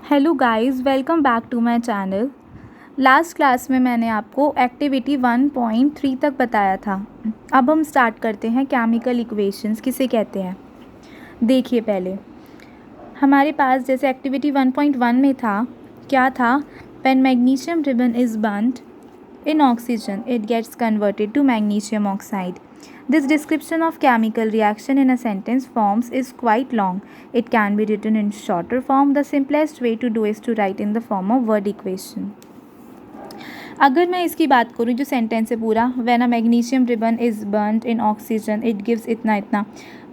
Hello guys, welcome back to my channel. Last class में मैंने आपको एक्टिविटी 1.3 तक बताया था। अब हम स्टार्ट करते हैं केमिकल इक्वेशंस किसे कहते हैं। देखिए, पहले हमारे पास जैसे एक्टिविटी 1.1 में था, क्या था, when magnesium ribbon is burned in oxygen it gets converted to magnesium oxide. This description of chemical reaction in a sentence forms is quite long. It can be written in shorter form. The simplest way to do is to write in the form of word equation. अगर मैं इसकी बात करूँ जो sentence है पूरा, when a magnesium ribbon is burned in oxygen it gives इतना इतना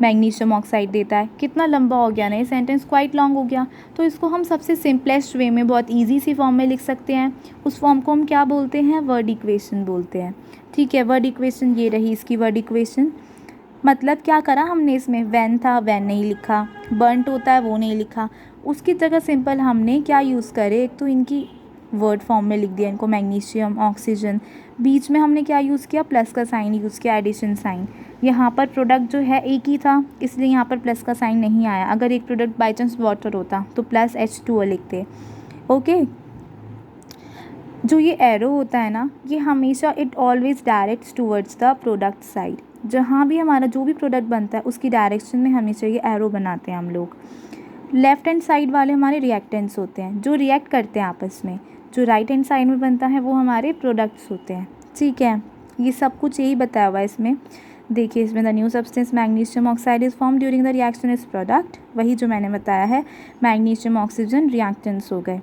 मैग्नीशियम ऑक्साइड देता है। कितना लंबा हो गया ना ये सेंटेंस, क्वाइट लॉन्ग हो गया। तो इसको हम सबसे सिंपलेस्ट वे में बहुत ईजी सी फॉर्म में लिख सकते हैं। उस फॉर्म को हम क्या बोलते हैं, वर्ड इक्वेशन बोलते हैं। ठीक है, वर्ड इक्वेशन ये रही इसकी वर्ड इक्वेशन। मतलब क्या करा हमने इसमें, वैन था वैन नहीं लिखा, बर्नट होता है वो नहीं लिखा, उसकी जगह सिंपल हमने क्या यूज़ करे, एक तो इनकी वर्ड फॉर्म में लिख दिया इनको, मैग्नीशियम ऑक्सीजन। बीच में हमने क्या यूज़ किया, प्लस का साइन यूज़ किया, एडिशन साइन। यहाँ पर प्रोडक्ट जो है एक ही था इसलिए यहाँ पर प्लस का साइन नहीं आया। अगर एक प्रोडक्ट बाई चांस वाटर होता तो प्लस H2O लिखते। ओके, जो ये एरो होता है ना, ये हमेशा it always directs towards the product side. जहाँ भी हमारा जो भी प्रोडक्ट बनता है उसकी डायरेक्शन में हमेशा ये एरो बनाते हैं हम लोग। लेफ्ट हैंड साइड वाले हमारे रिएक्टेंट्स होते हैं जो रिएक्ट करते हैं आपस में। जो राइट हैंड साइड में बनता है वो हमारे प्रोडक्ट्स होते हैं। ठीक है, ये सब कुछ यही बताया हुआ है इसमें। देखिए, इसमें the new substance magnesium oxide is form during the reaction is product, वही जो मैंने बताया है, मैग्नीशियम ऑक्सीजन रिएक्टेंट्स हो गए।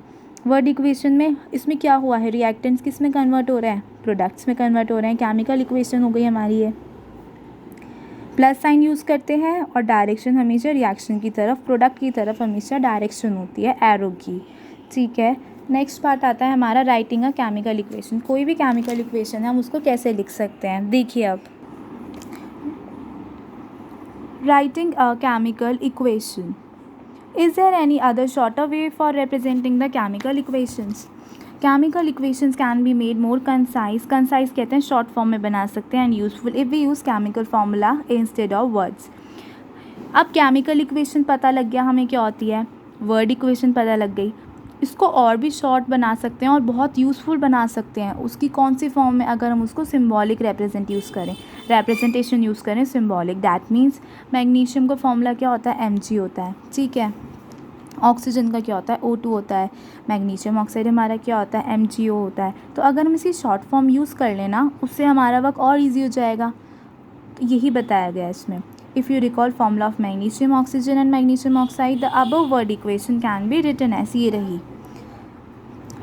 वर्ड इक्वेशन में इसमें क्या हुआ है, रिएक्टेंट्स किस में कन्वर्ट हो रहे हैं, प्रोडक्ट्स में कन्वर्ट हो रहे हैं। केमिकल इक्वेशन हो गई हमारी ये। प्लस साइन यूज़ करते हैं और डायरेक्शन हमेशा रिएक्शन की तरफ, प्रोडक्ट की तरफ हमेशा डायरेक्शन होती है एरो की। ठीक है, नेक्स्ट पार्ट आता है हमारा राइटिंग अ केमिकल इक्वेशन। कोई भी केमिकल इक्वेशन है हम उसको कैसे लिख सकते हैं। देखिए, अब writing a chemical equation, is there any other shorter way for representing the chemical equations. Chemical equations can be made more concise, concise कहते हैं शॉर्ट फॉर्म में बना सकते हैं, and useful if we use chemical formula instead of words. अब chemical equation पता लग गया हमें क्या होती है, वर्ड इक्वेशन पता लग गई। इसको और भी शॉर्ट बना सकते हैं और बहुत यूज़फुल बना सकते हैं। उसकी कौन सी फॉर्म में, अगर हम उसको सिम्बॉलिक रिप्रेजेंटेशन यूज़ करें सिम्बॉलिक। दैट मीन्स मैग्नीशियम का फॉर्मूला क्या होता है, Mg होता है। ठीक है, ऑक्सीजन का क्या होता है, O2 होता है। मैग्नीशियम ऑक्साइड हमारा क्या होता है, MgO होता है। तो अगर हम इसी शॉर्ट फॉर्म यूज़ कर लेना, उससे हमारा वर्क और ईजी हो जाएगा। तो यही बताया गया है इसमें। If you recall formula of magnesium oxygen and magnesium oxide, the above word equation can be written as, ये रही।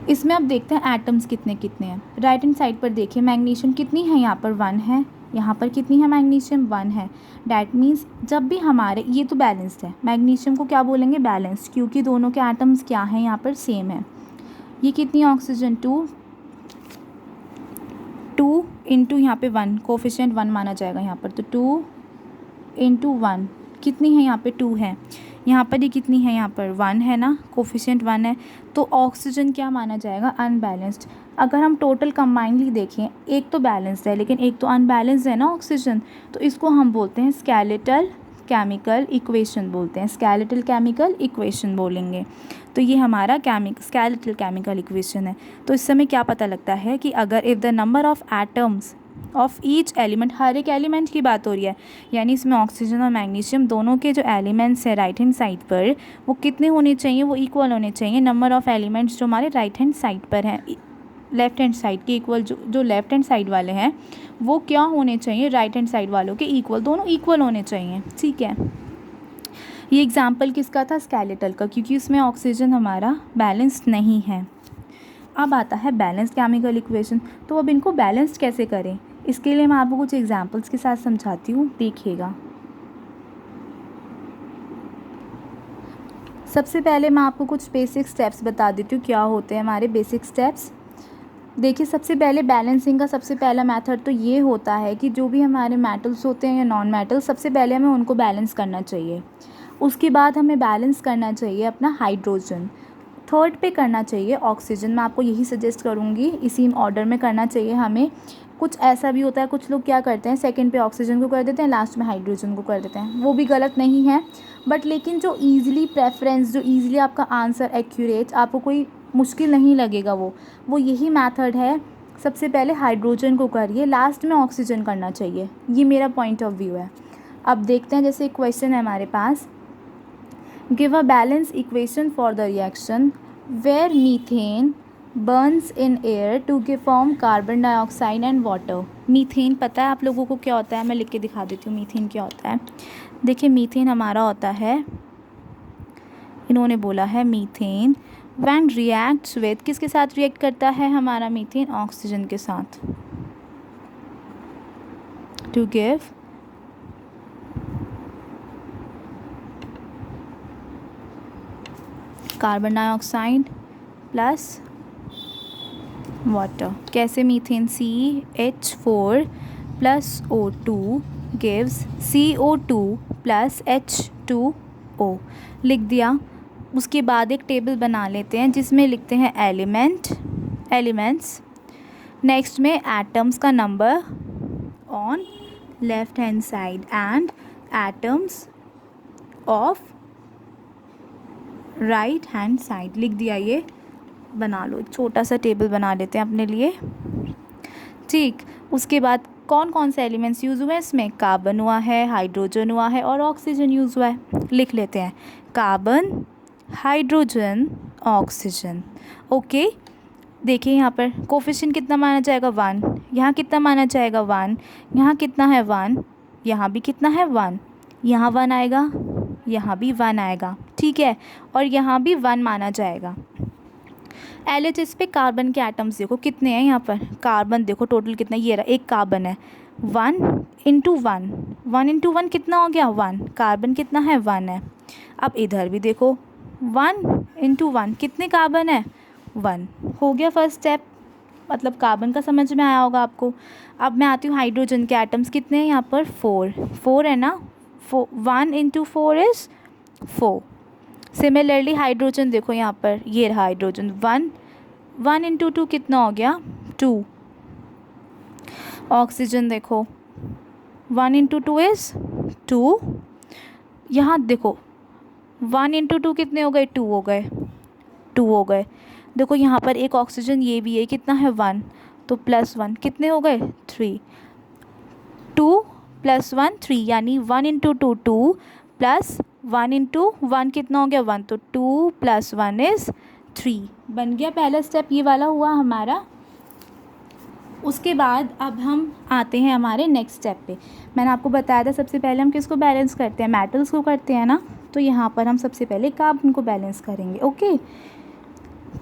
इसमें अब देखते हैं एटम्स कितने कितने हैं। राइट हैंड साइड पर देखिए, मैग्नीशियम कितनी है, यहाँ पर 1 है, यहाँ पर कितनी है मैग्नीशियम, 1 है। डैट मीन्स जब भी हमारे, ये तो बैलेंस्ड है, मैग्नीशियम को क्या बोलेंगे, बैलेंस्ड, क्योंकि दोनों के एटम्स क्या हैं यहाँ पर, सेम है। ये कितनी ऑक्सीजन, 2 इंटू यहाँ पे 1, कोफिशिएंट 1 माना जाएगा यहाँ पर, तो 2 इंटू 1 कितनी है यहाँ पे, 2 है। यहाँ पर ये कितनी है, यहाँ पर 1 है ना, कोफिशिएंट 1 है। तो ऑक्सीजन क्या माना जाएगा, अनबैलेंस्ड। अगर हम टोटल कंबाइंडली देखें, एक तो बैलेंस्ड है लेकिन एक तो अनबैलेंस्ड है ना ऑक्सीजन, तो इसको हम बोलते हैं स्केलेटल केमिकल इक्वेशन बोलते हैं, स्केलेटल केमिकल इक्वेशन बोलेंगे। तो ये हमारा स्केलेटल केमिकल इक्वेशन है। तो इस समय क्या पता लगता है कि अगर if the number of atoms of each element, हर एक एलिमेंट की बात हो रही है, यानी इसमें ऑक्सीजन और मैग्नीशियम दोनों के जो एलिमेंट्स हैं राइट हैंड साइड पर, वो कितने होने चाहिए, वो इक्वल होने चाहिए। नंबर ऑफ एलिमेंट्स जो हमारे राइट हैंड साइड पर हैं, लेफ्ट हैंड साइड के इक्वल, जो लेफ्ट हैंड साइड वाले हैं वो क्या होने चाहिए, राइट हैंड साइड वालों के इक्वल, दोनों इक्वल होने चाहिए। ठीक है, ये एग्जाम्पल किसका था, स्केलेटल का, क्योंकि इसमें ऑक्सीजन हमारा बैलेंस्ड नहीं है। अब आता है बैलेंस्ड केमिकल इक्वेशन। तो अब इनको बैलेंस्ड कैसे करें, इसके लिए मैं आपको कुछ एग्जांपल्स के साथ समझाती हूँ, देखिएगा। सबसे पहले मैं आपको कुछ बेसिक स्टेप्स बता देती हूँ, क्या होते हैं हमारे बेसिक स्टेप्स। देखिए, सबसे पहले बैलेंसिंग का सबसे पहला मेथड तो ये होता है कि जो भी हमारे मेटल्स होते हैं या नॉन मेटल, सबसे पहले हमें उनको बैलेंस करना चाहिए। उसके बाद हमें बैलेंस करना चाहिए अपना हाइड्रोजन। थर्ड पे करना चाहिए ऑक्सीजन। मैं आपको यही सजेस्ट करूँगी, इसी ऑर्डर में करना चाहिए हमें। कुछ ऐसा भी होता है, कुछ लोग क्या करते हैं, सेकंड पे ऑक्सीजन को कर देते हैं, लास्ट में हाइड्रोजन को कर देते हैं। वो भी गलत नहीं है, बट लेकिन जो ईज़िली प्रेफरेंस, जो ईज़िली आपका आंसर एक्यूरेट, आपको कोई मुश्किल नहीं लगेगा, वो यही मेथड है। सबसे पहले हाइड्रोजन को करिए, लास्ट में ऑक्सीजन करना चाहिए। ये मेरा पॉइंट ऑफ व्यू है। अब देखते हैं, जैसे एक क्वेश्चन है हमारे पास, give a balance equation for the reaction where methane burns in air to give form carbon dioxide and water. Methane पता है आप लोगों को क्या होता है? मैं लिख के दिखा देती हूँ मीथेन क्या होता है। देखिए मीथेन हमारा होता है, इन्होंने बोला है मीथेन व्हेन रिएक्ट्स विद, किसके साथ रिएक्ट करता है हमारा मीथेन? ऑक्सीजन के साथ, to give carbon dioxide plus water. कैसे? Methane CH4 plus O2 gives CO2 plus H2O। लिख दिया। उसके बाद एक टेबल बना लेते हैं जिसमें लिखते हैं एलिमेंट्स, नेक्स्ट में एटम्स का number on left hand side and atoms of right hand side. लिख दिया, ये बना लो, एक छोटा सा टेबल बना लेते हैं अपने लिए। ठीक, उसके बाद कौन कौन से एलिमेंट्स यूज़ हुए हैं इसमें? कार्बन हुआ है, हाइड्रोजन हुआ है और ऑक्सीजन यूज़ हुआ है। लिख लेते हैं कार्बन, हाइड्रोजन, ऑक्सीजन। ओके, देखिए यहाँ पर कोफिशिएंट कितना माना जाएगा? 1। यहाँ कितना माना जाएगा? 1। यहाँ कितना है? 1। यहाँ भी कितना है? 1। यहाँ 1 आएगा, यहाँ भी 1 आएगा, ठीक है, और यहाँ भी 1 माना जाएगा। LHS पे कार्बन के एटम्स देखो कितने हैं यहाँ पर। कार्बन देखो टोटल कितना, ये रहा, एक कार्बन है। 1 इंटू 1, 1 इंटू 1 कितना हो गया? 1। कार्बन कितना है? 1 है। अब इधर भी देखो 1 इंटू 1 कितने कार्बन है? 1। हो गया फर्स्ट स्टेप, मतलब कार्बन का समझ में आया होगा आपको। अब मैं आती हूँ हाइड्रोजन के एटम्स कितने हैं यहाँ पर? 4 है ना। 1 इंटू 4 इज़ 4। सिमिलरली हाइड्रोजन देखो यहाँ पर, ये रहा हाइड्रोजन, 1 इंटू 2 कितना हो गया? 2। ऑक्सीजन देखो 1 इंटू 2 इज़ 2। यहाँ देखो 1 इंटू 2 कितने हो गए? 2 हो गए, 2 हो गए। देखो यहाँ पर एक ऑक्सीजन ये भी है, कितना है? 1, तो प्लस 1 कितने हो गए? 3। 2 प्लस 1 3, यानी 1 इंटू 2 2 प्लस 1 इंटू 1 कितना हो गया? 1, तो 2 प्लस 1 इज़ 3। बन गया पहला स्टेप, ये वाला हुआ हमारा। उसके बाद अब हम आते हैं हमारे नेक्स्ट स्टेप पे। मैंने आपको बताया था सबसे पहले हम किसको बैलेंस करते हैं? मेटल्स को करते हैं ना। तो यहाँ पर हम सबसे पहले कार्बन को बैलेंस करेंगे। ओके,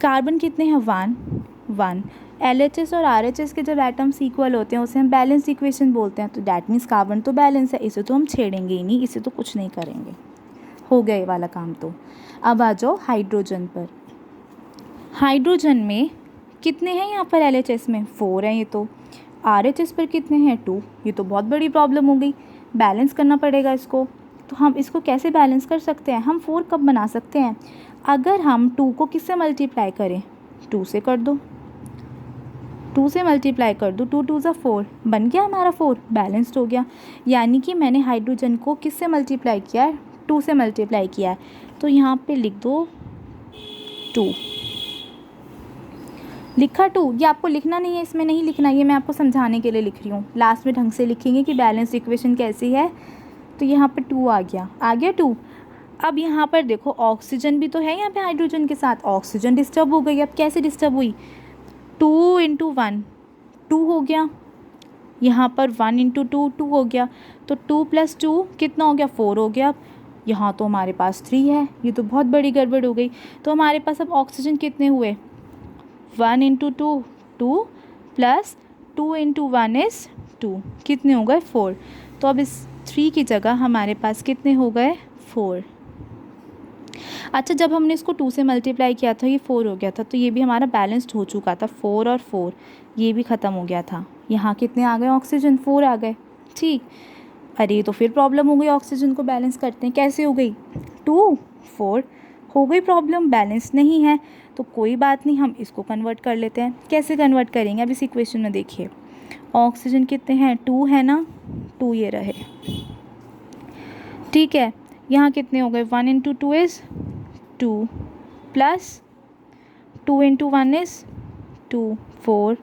कार्बन कितने हैं? 1। LHS और RHS के जब एटम्स इक्वल होते हैं उसे हम बैलेंस इक्वेशन बोलते हैं। तो डैट मीन्स कार्बन तो बैलेंस है, इसे तो हम छेड़ेंगे ही नहीं, इसे तो कुछ नहीं करेंगे। हो गया ये वाला काम। तो अब आ जाओ हाइड्रोजन पर। हाइड्रोजन में कितने हैं यहाँ पर? LHS में 4 हैं ये तो। RHS पर कितने हैं? 2। ये तो बहुत बड़ी प्रॉब्लम हो गई, बैलेंस करना पड़ेगा इसको। तो हम इसको कैसे बैलेंस कर सकते हैं? हम 4 कब बना सकते हैं? अगर हम 2 को किससे मल्टीप्लाई करें? 2 से कर दो, 2 से मल्टीप्लाई कर दो, 2 2 ज़ा 4, बन गया हमारा 4, बैलेंस्ड हो गया। यानी कि मैंने हाइड्रोजन को किससे मल्टीप्लाई किया है? 2 से मल्टीप्लाई किया है। तो यहाँ पे लिख दो 2, लिखा 2। ये आपको लिखना नहीं है, इसमें नहीं लिखना, ये मैं आपको समझाने के लिए लिख रही हूँ। लास्ट में ढंग से लिखेंगे कि बैलेंस इक्वेशन कैसी है। तो यहाँ पर 2 आ गया 2। अब यहाँ पर देखो ऑक्सीजन भी तो है यहाँ पे हाइड्रोजन के साथ, ऑक्सीजन डिस्टर्ब हो गई। अब कैसे डिस्टर्ब हुई? 2 इंटू 1 2 हो गया, यहाँ पर 1 इंटू 2 2 हो गया, तो 2 प्लस 2 कितना हो गया? 4 हो गया। यहाँ तो हमारे पास 3 है, ये तो बहुत बड़ी गड़बड़ हो गई। तो हमारे पास अब ऑक्सीजन कितने हुए? 1 इंटू 2 2 प्लस 2 इंटू 1 इज़ 2, कितने हो गए? 4। तो अब इस 3 की जगह हमारे पास कितने हो गए? 4। अच्छा, जब हमने इसको 2 से मल्टीप्लाई किया था ये 4 हो गया था, तो ये भी हमारा बैलेंस्ड हो चुका था। 4 और 4 ये भी ख़त्म हो गया था। यहाँ कितने आ गए? ऑक्सीजन 4 आ गए। ठीक, अरे तो फिर प्रॉब्लम हो गई, ऑक्सीजन को बैलेंस करते हैं, कैसे हो गई? 2 4 हो गई प्रॉब्लम, बैलेंस नहीं है। तो कोई बात नहीं, हम इसको कन्वर्ट कर लेते हैं। कैसे कन्वर्ट करेंगे अब इस इक्वेशन में देखिए, ऑक्सीजन कितने हैं, 2 है ना, 2 ये रहे, ठीक है। यहाँ कितने हो गए, 1 into 2 is 2 plus 2 into 1 is 2, 4,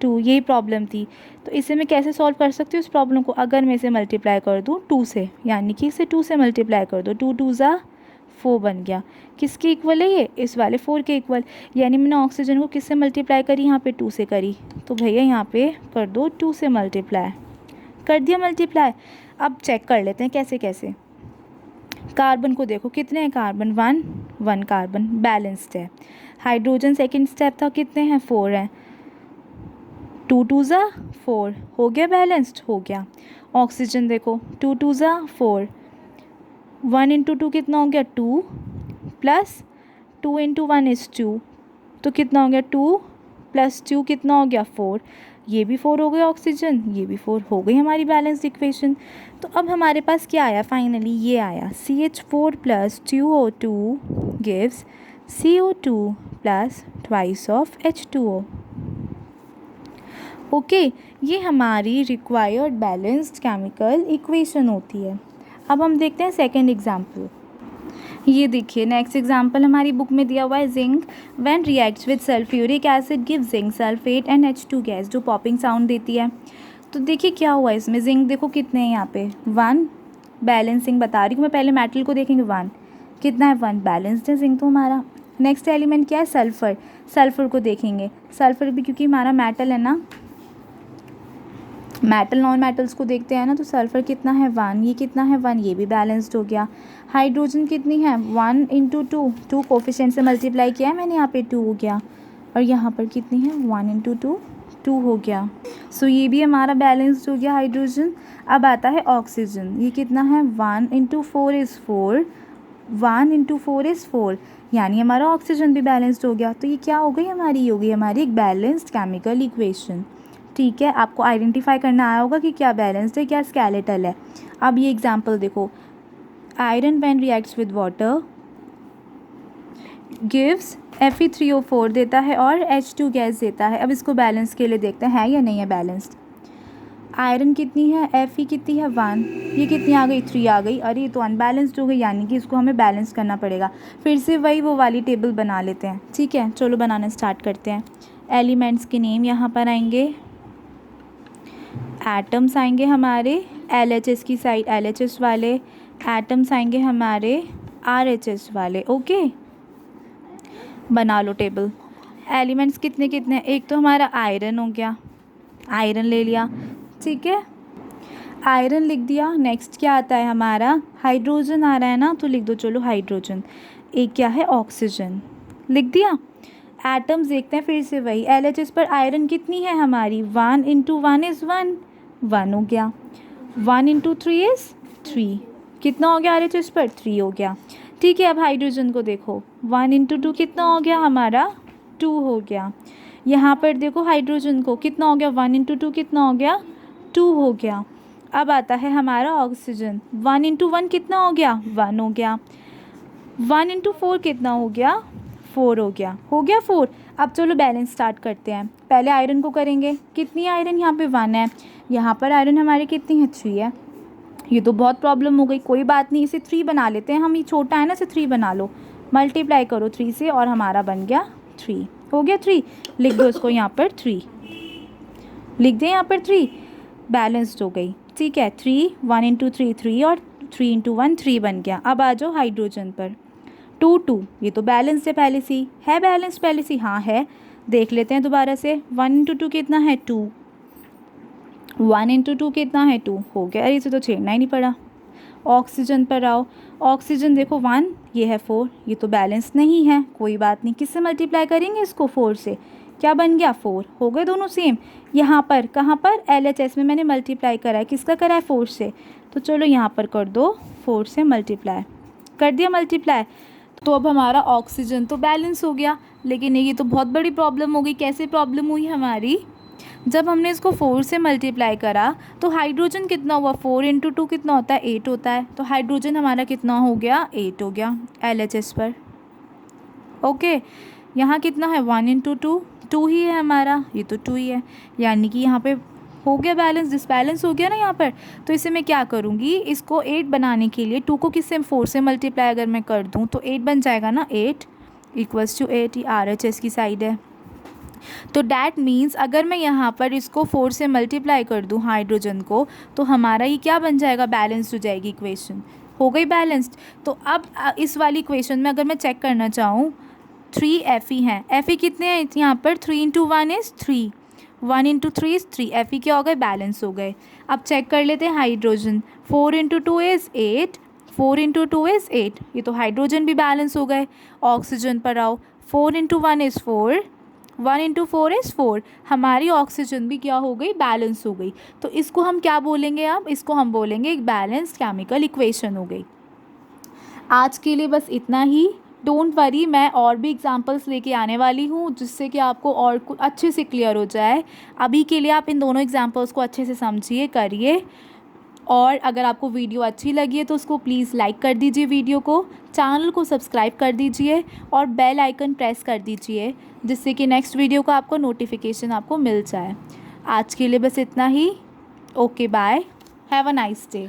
2, यही प्रॉब्लम थी। तो इसे मैं कैसे सॉल्व कर सकती हूँ इस प्रॉब्लम को, अगर मैं इसे मल्टीप्लाई कर दूँ 2 से, यानी कि इसे 2 से मल्टीप्लाई कर दो, 2 2 ज़ा 4 बन गया। किसके इक्वल है ये, इस वाले 4 के इक्वल। यानी मैंने ऑक्सीजन को किससे मल्टीप्लाई करी, यहाँ पे 2 से करी, तो भैया यहाँ पे कर दो 2 से मल्टीप्लाई, कर दिया मल्टीप्लाई। अब चेक कर लेते हैं कैसे कैसे। कार्बन को देखो कितने हैं कार्बन, 1 कार्बन बैलेंस्ड है। हाइड्रोजन सेकंड स्टेप था, कितने हैं, 4 हैं, 2 2 ज़ा 4, हो गया बैलेंस्ड, हो गया। ऑक्सीजन देखो 2 2 ज़ा 4, 1 इंटू 2 कितना हो गया 2, प्लस 2 इंटू 1 इज़ 2, तो कितना हो गया 2 प्लस 2 कितना हो गया 4, ये भी 4 हो गया ऑक्सीजन, ये भी 4 हो गई हमारी बैलेंस्ड इक्वेशन। तो अब हमारे पास क्या आया फाइनली, ये आया CH4 plus 2O2 gives CO2 plus twice of H2O। Okay, ये हमारी रिक्वायर्ड बैलेंस्ड केमिकल इक्वेशन होती है। अब हम देखते हैं सेकेंड एग्जाम्पल। ये देखिए नेक्स्ट एग्जाम्पल हमारी बुक में दिया हुआ है, zinc when reacts with sulphuric acid give zinc sulphate and H2 gas, जो पॉपिंग साउंड देती है। तो देखिए क्या हुआ इसमें, जिंक देखो कितने हैं यहाँ पे 1, बैलेंसिंग बता रही हूँ मैं, पहले मेटल को देखेंगे 1 कितना है, 1 बैलेंस्ड है जिंक तो हमारा। नेक्स्ट एलिमेंट क्या है, सल्फ़र, सल्फ़र को देखेंगे, सल्फ़र भी क्योंकि हमारा मेटल है ना, मेटल नॉन मेटल्स को देखते हैं ना, तो सल्फ़र कितना है 1, ये कितना है 1, ये भी बैलेंस्ड हो गया। हाइड्रोजन कितनी है 1 इंटू 2, 2 कोफिशिएंट से मल्टीप्लाई किया है मैंने, यहाँ पे 2 हो गया, और यहाँ पर कितनी है 1 इंटू 2, 2 हो गया। सो ये भी हमारा बैलेंस्ड हो गया हाइड्रोजन। अब आता है ऑक्सीजन, ये कितना है 1 इंटू 4 इज़ 4, 1 इंटू 4 इज़ 4, यानी हमारा ऑक्सीजन भी बैलेंस्ड हो गया। तो ये क्या हो गई हमारी, ये हो गई हमारी एक बैलेंस्ड केमिकल इक्वेशन। ठीक है, आपको आइडेंटिफाई करना आया होगा कि क्या बैलेंस्ड है क्या स्केलेटल है। अब ये एग्जांपल देखो, iron when reacts with water gives Fe3O4 देता है और H2 गैस देता है। अब इसको बैलेंस के लिए देखते हैं है या नहीं है बैलेंस्ड। आयरन कितनी है, Fe कितनी है 1, ये कितनी आ गई 3 आ गई, अरे ये तो अनबैलेंस्ड हो गई, यानी कि इसको हमें बैलेंस करना पड़ेगा। फिर से वही वो वाली टेबल बना लेते हैं। ठीक है, चलो बनाना स्टार्ट करते हैं। एलिमेंट्स के नेम यहाँ पर आएंगे, एटम्स आएंगे हमारे LHS की साइड LHS वाले, एटम्स आएंगे हमारे RHS वाले। ओके, बना लो टेबल। एलिमेंट्स कितने कितने, एक तो हमारा आयरन हो गया, आयरन ले लिया, ठीक है, आयरन लिख दिया। नेक्स्ट क्या आता है हमारा, हाइड्रोजन आ रहा है ना, तो लिख दो चलो हाइड्रोजन। एक क्या है ऑक्सीजन, लिख दिया। एटम्स देखते हैं फिर से वही, LHS पर आयरन कितनी है हमारी 1 इंटू 1 इज़ 1, 1 हो गया, 1 इंटू 3 इज़ 3, कितना हो गया RHS पर 3 हो गया। ठीक है, अब हाइड्रोजन को देखो 1 इंटू 2 कितना हो गया हमारा 2 हो गया। यहाँ पर देखो हाइड्रोजन को कितना हो गया 1 इंटू 2 कितना हो गया 2 हो गया। अब आता है हमारा ऑक्सीजन, 1 इंटू 1 कितना हो गया 1 हो गया, 1 इंटू 4 कितना हो गया 4 हो गया, 4। अब चलो बैलेंस स्टार्ट करते हैं। पहले आयरन को करेंगे, कितनी आयरन यहाँ पे 1 है, यहाँ पर आयरन हमारी कितनी है 3 है। ये तो बहुत प्रॉब्लम हो गई, कोई बात नहीं, इसे 3 बना लेते हैं हम, ये छोटा है ना, इसे 3 बना लो, मल्टीप्लाई करो 3 से और हमारा बन गया 3, हो गया 3। लिख दो इसको यहाँ पर 3, लिख दें यहाँ पर 3, बैलेंस्ड हो गई। ठीक है, 3 1 इंटू 3 3 और 3 इंटू 1 3 बन गया। अब आ जाओ हाइड्रोजन पर, 2 2, ये तो बैलेंस्ड है पहले से, है बैलेंस्ड पहले से, हाँ है। देख लेते हैं दोबारा से, 1 इंटू 2 कितना है 2, 1 इंटू 2 कितना है 2 हो गया, अरे इसे तो छेड़ना ही नहीं पड़ा। ऑक्सीजन पर आओ, ऑक्सीजन देखो 1, ये है 4, ये तो बैलेंस नहीं है, कोई बात नहीं, किससे मल्टीप्लाई करेंगे इसको 4 से, क्या बन गया 4, हो गए दोनों सेम। यहाँ पर कहाँ पर LHS में मैंने मल्टीप्लाई करा है, किसका करा है 4 से, तो चलो यहाँ पर कर दो 4 से मल्टीप्लाई, कर दिया मल्टीप्लाई। तो अब हमारा ऑक्सीजन तो बैलेंस हो गया, लेकिन ये तो बहुत बड़ी प्रॉब्लम हो गई। कैसे प्रॉब्लम हुई हमारी, जब हमने इसको 4 से मल्टीप्लाई करा तो हाइड्रोजन कितना हुआ, 4 इंटू 2 कितना होता है 8 होता है, तो हाइड्रोजन हमारा कितना हो गया 8 हो गया LHS पर। ओके, यहाँ कितना है 1 इंटू 2, 2 ही है हमारा, ये तो 2 ही है, यानी कि यहाँ पे हो गया बैलेंस, डिसबैलेंस हो गया ना यहाँ पर। तो इसे मैं क्या करूँगी, इसको 8 बनाने के लिए 2 को किससे 4 से मल्टीप्लाई अगर मैं कर दूँ तो 8 बन जाएगा ना, 8 इक्वल्स टू 8, ये RHS की साइड है। तो डैट मीन्स अगर मैं यहाँ पर इसको 4 से मल्टीप्लाई कर दूँ हाइड्रोजन को, तो हमारा ये क्या बन जाएगा, बैलेंस्ड हो जाएगी इक्वेशन, हो गई बैलेंस्ड। तो अब इस वाली इक्वेशन में अगर मैं चेक करना चाहूँ, 3 Fe हैं, Fe कितने हैं यहाँ पर, 3 into 1 is 3, 1 into 3 is 3, Fe क्या हो गए, बैलेंस हो गए। अब चेक कर लेते हैं hydrogen, 4 into 2 is 8, 4 into 2 is 8, ये तो हाइड्रोजन भी बैलेंस हो गए। ऑक्सीजन पर आओ, 4 इंटू 1 इज़ 4, 1 इंटू 4 इज़ 4, हमारी ऑक्सीजन भी क्या हो गई, बैलेंस हो गई। तो इसको हम क्या बोलेंगे, अब इसको हम बोलेंगे एक बैलेंस्ड केमिकल इक्वेशन हो गई। आज के लिए बस इतना ही। डोंट वरी, मैं और भी एग्जांपल्स लेके आने वाली हूँ जिससे कि आपको और कुछ अच्छे से क्लियर हो जाए। अभी के लिए आप इन दोनों एग्जांपल्स को अच्छे से समझिए, करिए। और अगर आपको वीडियो अच्छी लगी है तो उसको प्लीज़ लाइक कर दीजिए, वीडियो को, चैनल को सब्सक्राइब कर दीजिए और बेल आइकन प्रेस कर दीजिए, जिससे कि नेक्स्ट वीडियो का आपको नोटिफिकेशन आपको मिल जाए। आज के लिए बस इतना ही। Okay, bye, have a nice day.